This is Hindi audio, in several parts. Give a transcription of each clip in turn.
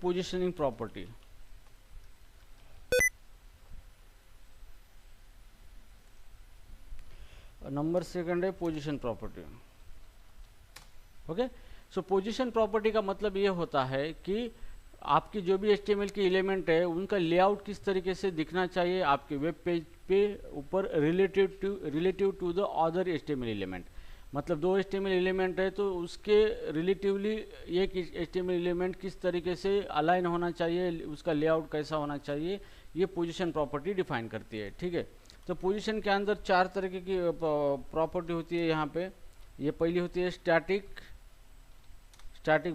Positioning property. नंबर सेकंड है पोजीशन प्रॉपर्टी। ओके, सो पोजीशन प्रॉपर्टी का मतलब ये होता है कि आपकी जो भी HTML की एलिमेंट है उनका लेआउट किस तरीके से दिखना चाहिए आपके वेब पेज पे ऊपर relative to the other HTML element. मतलब दो HTML एलिमेंट है तो उसके रिलेटिवली एक HTML एलिमेंट किस तरीके से अलाइन होना चाहिए, उसका लेआउट कैसा होना चाहिए, ये पोजीशन प्रॉपर्टी डिफाइन करती है। ठीक है, तो पोजीशन के अंदर चार तरीके की प्रॉपर्टी होती है यहाँ पे। ये पहली होती है स्टैटिक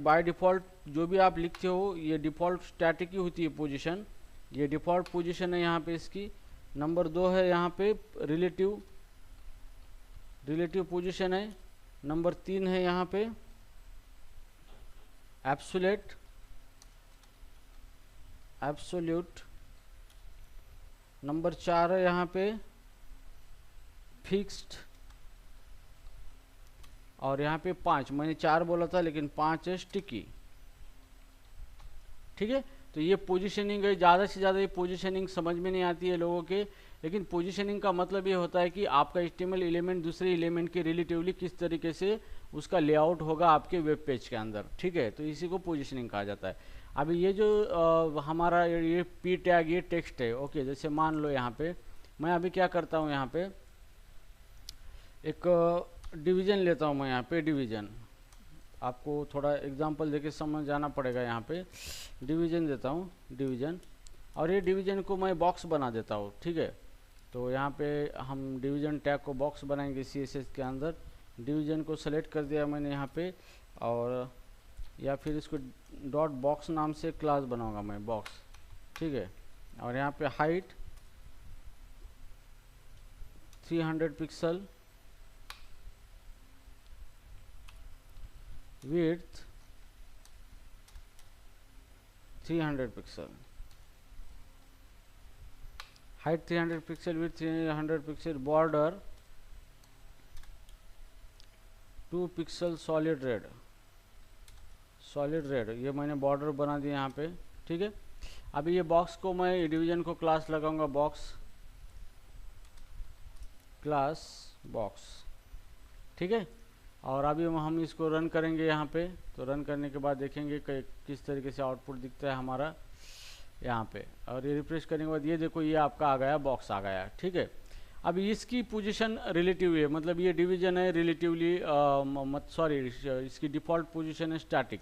बाय डिफ़ॉल्ट जो भी आप लिखते हो ये डिफ़ॉल्ट स्टैटिक ही होती है पोजीशन, ये डिफ़ॉल्ट पोजीशन है यहाँ पे इसकी। नंबर 2 है यहाँ पे रिलेटिव पोजीशन है। नंबर 3 है यहाँ पे एब्सोल्यूट। नंबर 4 है यहाँ पे फिक्स्ड। और यहाँ पे 5, मैंने 4 बोला था लेकिन 5 है स्टिकी। ठीक है, तो ये पोजीशनिंग है। ज़्यादा से ज़्यादा ये पोजीशनिंग समझ में नहीं आती है लोगों के, लेकिन पोजीशनिंग का मतलब ये होता है कि आपका HTML एलिमेंट दूसरे एलिमेंट के रिलेटिवली किस तरीके से उसका लेआउट होगा आपके वेब पेज के अंदर। ठीक है, तो इसी को पोजीशनिंग कहा जाता है। अभी ये जो हमारा ये पी टैग ये टेक्स्ट है। ओके, जैसे मान लो यहाँ पे मैं अभी क्या करता हूँ, यहाँ पे एक डिवीज़न लेता हूँ मैं। यहाँ पे डिवीज़न आपको थोड़ा एग्जांपल देके समझ जाना पड़ेगा। यहाँ पे डिवीज़न देता हूँ, डिवीज़न, और ये डिवीज़न को मैं बॉक्स बना देता हूँ। ठीक है, तो यहाँ पे हम डिवीज़न टैग को बॉक्स बनाएंगे CSS के अंदर। डिवीज़न को सेलेक्ट कर दिया मैंने यहाँ पे, और या फिर इसको डॉट बॉक्स नाम से क्लास बनाऊँगा मैं, बॉक्स। ठीक है, और यहाँ पे height 300 pixel, width 300 pixel, height 300 pixel, width 300 pixel, border 2 pixel solid red, ये मैंने बॉर्डर बना दिया यहाँ पे। ठीक है, अभी ये बॉक्स को मैं डिवीजन को क्लास लगाऊंगा, क्लास बॉक्स। ठीक है, और अभी हम इसको रन करेंगे यहाँ पे। तो रन करने के बाद देखेंगे किस तरीके से आउटपुट दिखता है हमारा यहाँ पे। और ये रिफ्रेश करने के बाद ये देखो, ये आपका आ गया, बॉक्स आ गया। ठीक है, अब इसकी पोजीशन रिलेटिव है, मतलब ये डिवीजन है रिलेटिवली, सॉरी इसकी डिफ़ॉल्ट पोजीशन है स्टैटिक।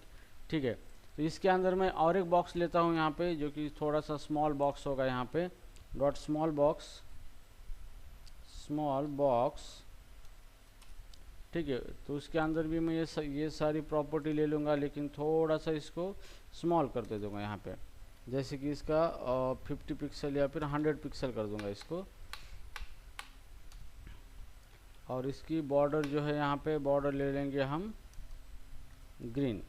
ठीक है, तो इसके अंदर मैं और एक बॉक्स लेता हूँ यहाँ पे, जो कि थोड़ा सा स्मॉल बॉक्स होगा। यहाँ पे डॉट स्मॉल बॉक्स। ठीक है, तो उसके अंदर भी मैं ये सारी प्रॉपर्टी ले लूँगा, लेकिन थोड़ा सा इसको स्मॉल कर दे दूँगा यहाँ पे। जैसे कि इसका 50 पिक्सल या फिर 100 पिक्सल कर दूँगा इसको। और इसकी बॉर्डर जो है यहाँ पे, बॉर्डर ले लेंगे हम ग्रीन।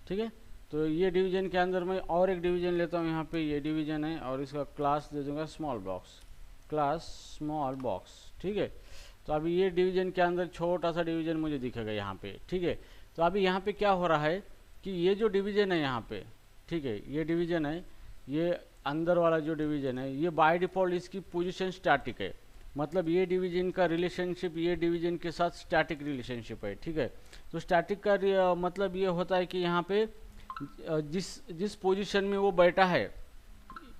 ठीक है, तो ये डिवीज़न के अंदर मैं और एक डिवीज़न लेता हूँ। यहाँ पे ये डिवीज़न है और इसका क्लास दे दूँगा स्मॉल बॉक्स। ठीक है, तो अभी ये डिवीज़न के अंदर छोटा सा डिवीज़न मुझे दिखेगा यहाँ पे। ठीक है, तो अभी यहाँ पे क्या हो रहा है कि ये जो डिवीज़न है यहाँ पे, ठीक है, ये डिवीज़न है, ये अंदर वाला जो डिवीज़न है, ये बाय डिफ़ॉल्ट इसकी पोजीशन स्टैटिक है। मतलब ये डिवीज़न का रिलेशनशिप ये डिवीज़न के साथ स्टैटिक रिलेशनशिप है। ठीक है, तो स्टैटिक का मतलब ये होता है कि यहाँ पे जिस पोजीशन में वो बैठा है,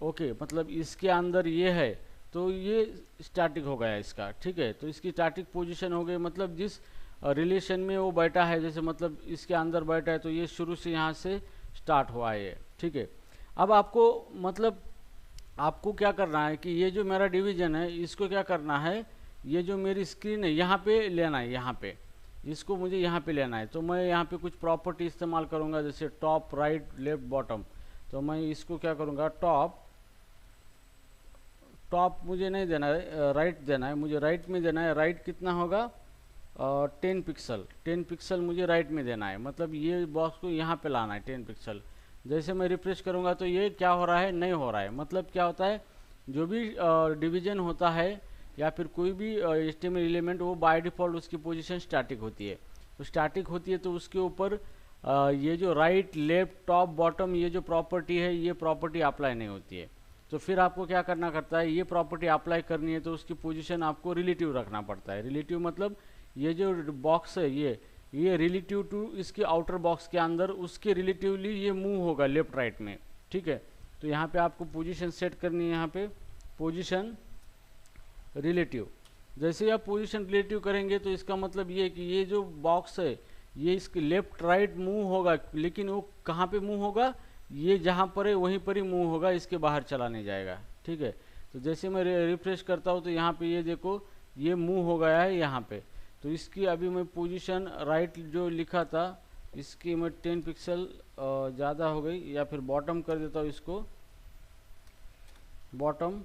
ओके, मतलब इसके अंदर ये है, तो ये स्टैटिक हो गया इसका। ठीक है, तो इसकी स्टैटिक पोजीशन हो गई, मतलब जिस रिलेशन में वो बैठा है, जैसे मतलब इसके अंदर बैठा है, तो ये शुरू से यहाँ से स्टार्ट हुआ है ये। ठीक है, अब आपको क्या करना है कि ये जो मेरा डिवीज़न है इसको क्या करना है, ये जो मेरी स्क्रीन है यहाँ पे लेना है, यहाँ पे इसको मुझे यहाँ पे लेना है। तो मैं यहाँ पे कुछ प्रॉपर्टी इस्तेमाल करूँगा, जैसे टॉप, राइट, लेफ्ट, बॉटम। तो मैं इसको क्या करूँगा, टॉप मुझे नहीं देना है, राइट देना है, मुझे राइट में देना है। राइट कितना होगा, 10 पिक्सल मुझे राइट में देना है। मतलब ये बॉक्स को यहाँ पे लाना है 10 पिक्सल। जैसे मैं रिफ्रेश करूँगा तो ये क्या हो रहा है, नहीं हो रहा है। मतलब क्या होता है, जो भी डिवीज़न होता है या फिर कोई भी HTML एलिमेंट, वो बाय डिफ़ॉल्ट उसकी पोजीशन स्टैटिक होती है। तो स्टैटिक होती है तो उसके ऊपर ये जो राइट लेफ्ट टॉप बॉटम ये जो प्रॉपर्टी है ये प्रॉपर्टी अप्लाई नहीं होती है। तो फिर आपको क्या करना करता है, ये प्रॉपर्टी अप्लाई करनी है तो उसकी पोजीशन आपको रिलेटिव रखना पड़ता है। रिलेटिव मतलब ये जो बॉक्स है ये रिलेटिव टू इसके आउटर बॉक्स के अंदर उसके रिलेटिवली ये मूव होगा लेफ्ट राइट में, ठीक है। तो यहाँ पे आपको पोजीशन सेट करनी है, यहाँ पे पोजीशन रिलेटिव। जैसे ही आप पोजीशन रिलेटिव करेंगे तो इसका मतलब ये है कि ये जो बॉक्स है ये इसके लेफ्ट राइट मूव होगा, लेकिन वो कहाँ पे मूव होगा, ये जहाँ पर है वहीं पर ही मूव होगा, इसके बाहर चला नहीं जाएगा, ठीक है। तो जैसे मैं रिफ्रेश करता हूँ तो यहाँ पे ये देखो ये मूव हो गया है यहाँ पे। तो इसकी अभी मैं पोजीशन राइट जो लिखा था इसकी मैं 10 पिक्सल ज़्यादा हो गई, या फिर बॉटम कर देता हूँ इसको, बॉटम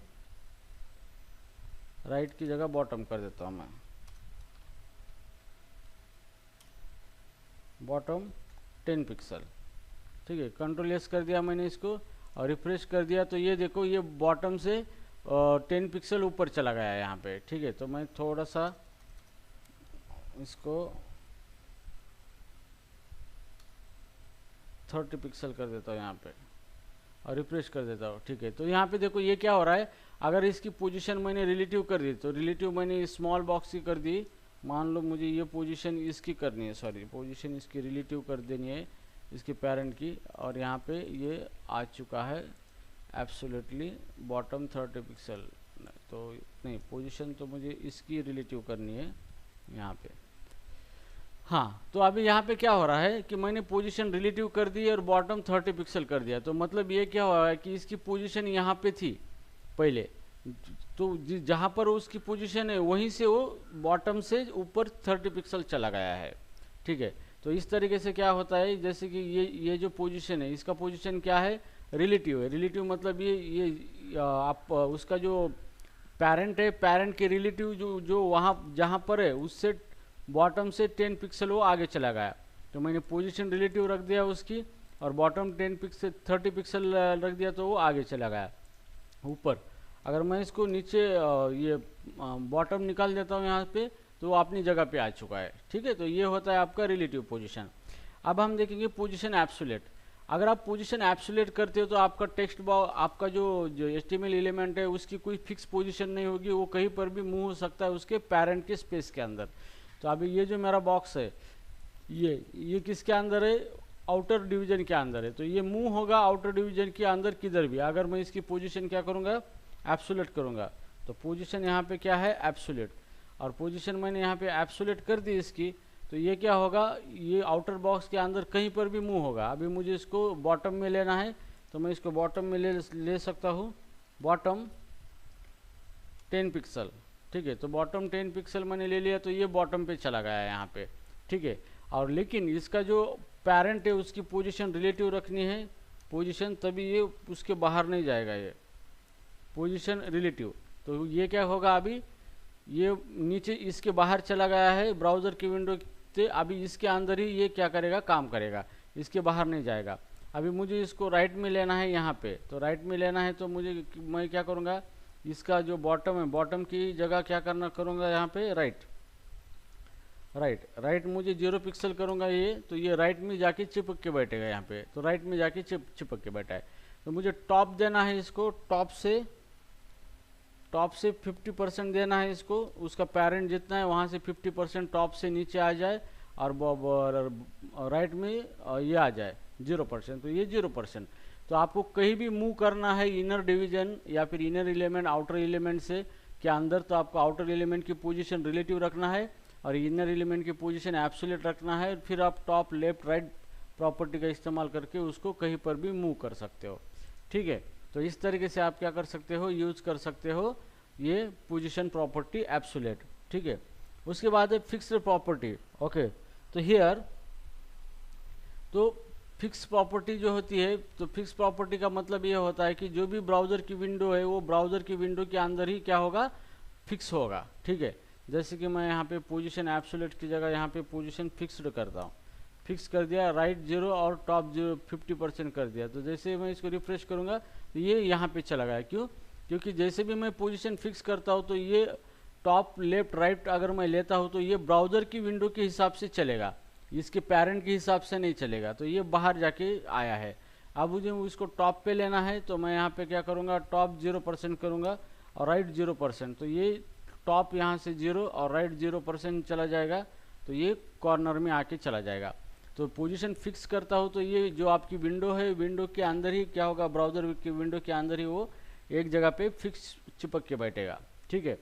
राइट की जगह बॉटम कर देता हूँ मैं, बॉटम 10 पिक्सल, ठीक है। कंट्रोल एस कर दिया मैंने इसको और रिफ्रेश कर दिया तो ये देखो ये बॉटम से 10 पिक्सल ऊपर चला गया है यहाँ पे, ठीक है। तो मैं थोड़ा सा इसको 30 पिक्सल कर देता हूँ यहाँ पे और रिफ्रेश कर देता हूँ, ठीक है। तो यहाँ पे देखो ये क्या हो रहा है, अगर इसकी पोजीशन मैंने रिलेटिव कर दी तो रिलेटिव मैंने स्मॉल बॉक्स की कर दी, मान लो मुझे ये पोजीशन इसकी करनी है, सॉरी पोजीशन इसकी रिलेटिव कर देनी है इसके पेरेंट की, और यहाँ पे ये आ चुका है एब्सोल्युटली बॉटम 30 पिक्सल। तो नहीं, पोजीशन तो मुझे इसकी रिलेटिव करनी है यहाँ पे। हाँ, तो अभी यहाँ पे क्या हो रहा है कि मैंने पोजीशन रिलेटिव कर दी और बॉटम 30 पिक्सल कर दिया। तो मतलब ये क्या हो रहा है कि इसकी पोजीशन यहाँ पे थी पहले, तो जहाँ पर उसकी पोजीशन है वहीं से वो बॉटम से ऊपर 30 पिक्सल चला गया है, ठीक है। तो इस तरीके से क्या होता है, जैसे कि ये जो पोजीशन है इसका पोजीशन क्या है, रिलेटिव है। रिलेटिव मतलब ये आप उसका जो पेरेंट है, पेरेंट के रिलेटिव जो वहाँ जहाँ पर है उससे बॉटम से 10 पिक्सल वो आगे चला गया। तो मैंने पोजीशन रिलेटिव रख दिया उसकी और बॉटम 10 पिक्सल 30 पिक्सल रख दिया तो वो आगे चला गया ऊपर। अगर मैं इसको नीचे ये बॉटम निकाल देता हूँ यहाँ पे तो वो अपनी जगह पे आ चुका है, ठीक है। तो ये होता है आपका रिलेटिव पोजीशन। अब हम देखेंगे पोजीशन एब्सोल्यूट। अगर आप पोजीशन एब्सोल्यूट करते हो तो आपका टेक्स्ट बॉक्स, आपका जो HTML एलिमेंट है उसकी कोई फिक्स पोजीशन नहीं होगी, वो कहीं पर भी मूव हो सकता है उसके पेरेंट के स्पेस के अंदर। तो अभी ये जो मेरा बॉक्स है ये किसके अंदर है, आउटर डिवीजन के अंदर है। तो ये मूव होगा आउटर डिवीजन के अंदर किधर भी। अगर मैं इसकी पोजीशन क्या करूँगा, एब्सोल्यूट करूँगा, तो पोजीशन यहाँ पे क्या है, एब्सोल्यूट। और पोजीशन मैंने यहाँ पे एब्सोल्यूट कर दी इसकी, तो ये क्या होगा, ये आउटर बॉक्स के अंदर कहीं पर भी मूव होगा। अभी मुझे इसको बॉटम में लेना है तो मैं इसको बॉटम में ले सकता हूँ, बॉटम 10 पिक्सल, ठीक है। तो बॉटम 10 पिक्सल मैंने ले लिया तो ये बॉटम पे चला गया है यहाँ पे, ठीक है। और लेकिन इसका जो पेरेंट है उसकी पोजीशन रिलेटिव रखनी है पोजीशन, तभी ये उसके बाहर नहीं जाएगा, ये पोजीशन रिलेटिव। तो ये क्या होगा, अभी ये नीचे इसके बाहर चला गया है ब्राउज़र की विंडो से, अभी इसके अंदर ही ये क्या करेगा, काम करेगा, इसके बाहर नहीं जाएगा। अभी मुझे इसको राइट में लेना है यहाँ पे, तो राइट में लेना है तो मैं क्या करूँगा, इसका जो बॉटम है बॉटम की जगह क्या करूँगा यहाँ पे राइट मुझे 0 पिक्सल करूँगा ये, तो ये राइट में जाके चिपक के बैठेगा यहाँ पे। तो राइट में जाके चिपक के बैठा है। तो मुझे टॉप देना है इसको, टॉप से 50% देना है इसको, उसका पेरेंट जितना है वहाँ से 50% टॉप से नीचे आ जाए और राइट में ये आ जाए 0%, तो ये 0%। तो आपको कहीं भी मूव करना है इनर डिवीजन या फिर इनर एलिमेंट आउटर एलिमेंट से के अंदर, तो आपको आउटर एलिमेंट की पोजीशन रिलेटिव रखना है और इनर एलिमेंट की पोजीशन एब्सोल्यूट रखना है। फिर आप टॉप लेफ्ट राइट प्रॉपर्टी का इस्तेमाल करके उसको कहीं पर भी मूव कर सकते हो, ठीक है। तो इस तरीके से आप क्या कर सकते हो, यूज कर सकते हो ये पोजीशन प्रॉपर्टी एब्सोल्यूट, ठीक है। उसके बाद है फिक्स्ड प्रॉपर्टी, ओके। तो हियर तो फिक्स प्रॉपर्टी जो होती है, तो फिक्स प्रॉपर्टी का मतलब ये होता है कि जो भी ब्राउज़र की विंडो है वो ब्राउज़र की विंडो के अंदर ही क्या होगा, फिक्स होगा, ठीक है। जैसे कि मैं यहाँ पे पोजीशन एब्सोल्यूट की जगह यहाँ पे पोजीशन फिक्स्ड करता हूँ, फिक्स कर दिया, राइट 0 और टॉप 0 50% कर दिया। तो जैसे मैं इसको रिफ्रेश करूँगा तो ये यहाँ पे चला गया, क्यों, क्योंकि जैसे भी मैं पोजीशन फिक्स करता हूँ तो ये टॉप लेफ्ट राइट अगर मैं लेता हूँ तो ये ब्राउज़र की विंडो के हिसाब से चलेगा। इसके पेरेंट के हिसाब से नहीं चलेगा, तो ये बाहर जाके आया है। अब मुझे इसको टॉप पे लेना है, तो मैं यहाँ पे क्या करूँगा, टॉप 0% करूँगा और राइट 0%, तो ये टॉप यहाँ से 0 और राइट 0% चला जाएगा, तो ये कॉर्नर में आके चला जाएगा। तो पोजीशन फिक्स करता हूँ, तो ये जो आपकी विंडो है, विंडो के अंदर ही क्या होगा, ब्राउज़र की विंडो के अंदर ही वो एक जगह पे फिक्स चिपक के बैठेगा, ठीक है।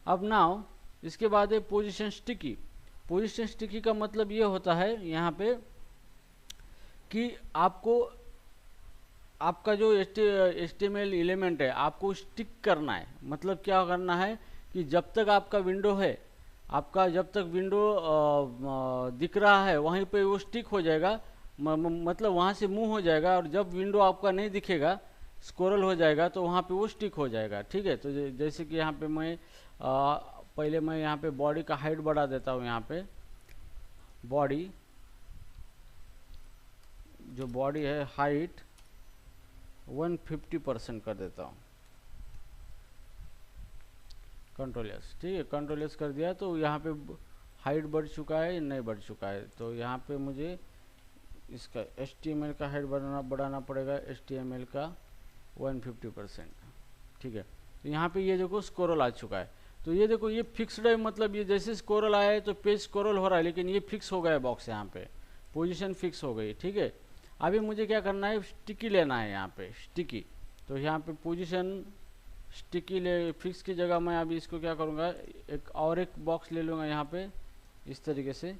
अब नाउ इसके बाद है पोजीशन स्टिकी। पोजीशन स्टिकी का मतलब ये होता है यहाँ पे कि आपको आपका जो HTML एलिमेंट है आपको स्टिक करना है। मतलब क्या करना है कि जब तक आपका विंडो है, आपका जब तक विंडो दिख रहा है वहीं पे वो स्टिक हो जाएगा, मतलब वहाँ से मूव हो जाएगा, और जब विंडो आपका नहीं दिखेगा, स्क्रॉल हो जाएगा, तो वहाँ पे वो स्टिक हो जाएगा, ठीक है। तो जैसे कि यहाँ पे मैं पहले मैं यहाँ पे बॉडी का हाइट बढ़ा देता हूँ। यहाँ पे बॉडी, जो बॉडी है हाइट 150% कर देता हूँ, कंट्रोल एस, ठीक है। कंट्रोल एस कर दिया तो यहाँ पे हाइट बढ़ चुका है, नहीं बढ़ चुका है, तो यहाँ पे मुझे इसका HTML का हाइट बढ़ाना पड़ेगा, HTML का 150%, ठीक है। तो यहाँ पे ये देखो स्क्रॉल आ चुका है, तो ये देखो ये फिक्स्ड है, मतलब ये जैसे स्क्रॉल आया है तो पेज स्क्रॉल हो रहा है, लेकिन ये फिक्स हो गया बॉक्स, यहाँ पे पोजीशन फिक्स हो गई, ठीक है। अभी मुझे क्या करना है, स्टिकी लेना है, यहाँ पे स्टिकी। तो यहाँ पे पोजीशन स्टिकी ले फिक्स की जगह मैं अभी इसको क्या करूँगा, एक बॉक्स ले लूँगा यहाँ पे, इस तरीके से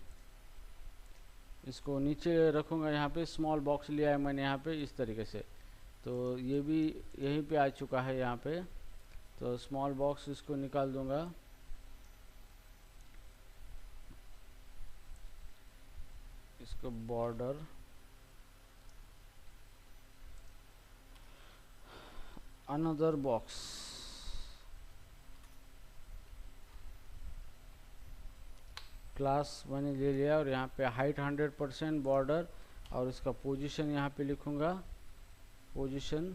इसको नीचे रखूँगा। यहाँ पे स्मॉल बॉक्स लिया है मैंने यहाँ पे इस तरीके से, तो ये भी यहीं पे आ चुका है यहाँ पे, तो स्मॉल बॉक्स इसको निकाल दूंगा। इसको बॉर्डर अनदर बॉक्स, क्लास मैंने ले लिया, और यहाँ पे हाइट 100% बॉर्डर, और इसका पोजीशन यहाँ पे लिखूंगा पोजीशन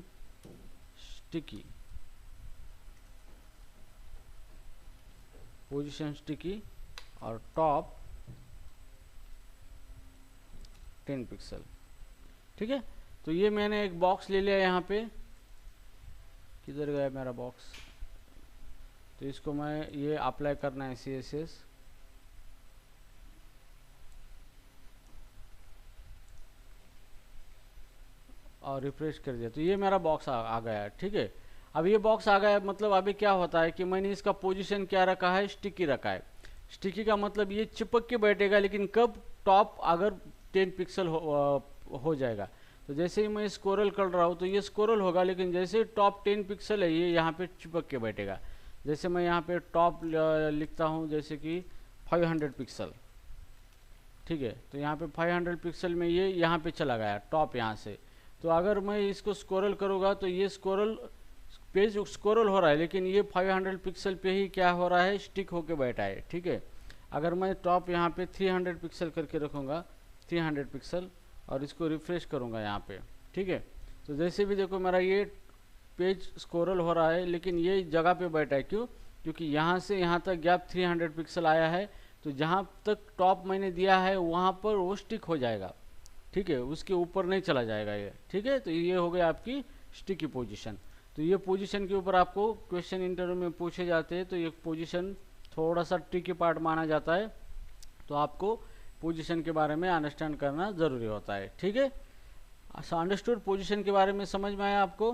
स्टिकी, पोजीशन स्टिकी, और टॉप 10 पिक्सल, ठीक है। तो ये मैंने एक बॉक्स ले लिया यहाँ पे, किधर गया मेरा बॉक्स, तो इसको मैं ये अप्लाई करना है CSS, और रिफ्रेश कर दिया, तो ये मेरा बॉक्स आ गया, ठीक है। अब ये बॉक्स आ गया, मतलब अभी क्या होता है कि मैंने इसका पोजीशन क्या रखा है, स्टिकी रखा है। स्टिकी का मतलब ये चिपक के बैठेगा, लेकिन कब, टॉप अगर 10 पिक्सल हो जाएगा, तो जैसे ही मैं स्क्रॉल कर रहा हूँ तो ये स्क्रॉल होगा, लेकिन जैसे टॉप 10 पिक्सल है ये यहाँ पे चिपक के बैठेगा। जैसे मैं यहाँ पे टॉप लिखता हूँ, जैसे कि 500 पिक्सल, ठीक है। तो यहाँ पे 500 पिक्सल में ये यहाँ पे चला गया टॉप यहाँ से। तो अगर मैं इसको स्क्रॉल करूँगा तो ये पेज स्क्रॉल हो रहा है, लेकिन ये 500 पिक्सल पे ही क्या हो रहा है, स्टिक होके बैठा है, ठीक है। अगर मैं टॉप यहाँ पे 300 पिक्सल करके रखूँगा, 300 पिक्सल, और इसको रिफ्रेश करूँगा यहाँ पे, ठीक है। तो जैसे भी देखो मेरा ये पेज स्क्रॉल हो रहा है, लेकिन ये जगह पे बैठा है, क्यों, क्योंकि यहाँ से यहाँ तक गैप 300 पिक्सल आया है, तो जहाँ तक टॉप मैंने दिया है वहाँ पर वो स्टिक हो जाएगा, ठीक है, उसके ऊपर नहीं चला जाएगा ये, ठीक है। तो ये हो गया आपकी स्टिकी पोजीशन। तो ये पोजीशन के ऊपर आपको क्वेश्चन इंटरव्यू में पूछे जाते हैं, तो ये पोजीशन थोड़ा सा ट्रिकी पार्ट माना जाता है, तो आपको पोजीशन के बारे में अंडरस्टैंड करना ज़रूरी होता है, ठीक है। अंडरस्टूड, पोजीशन के बारे में समझ में आया आपको।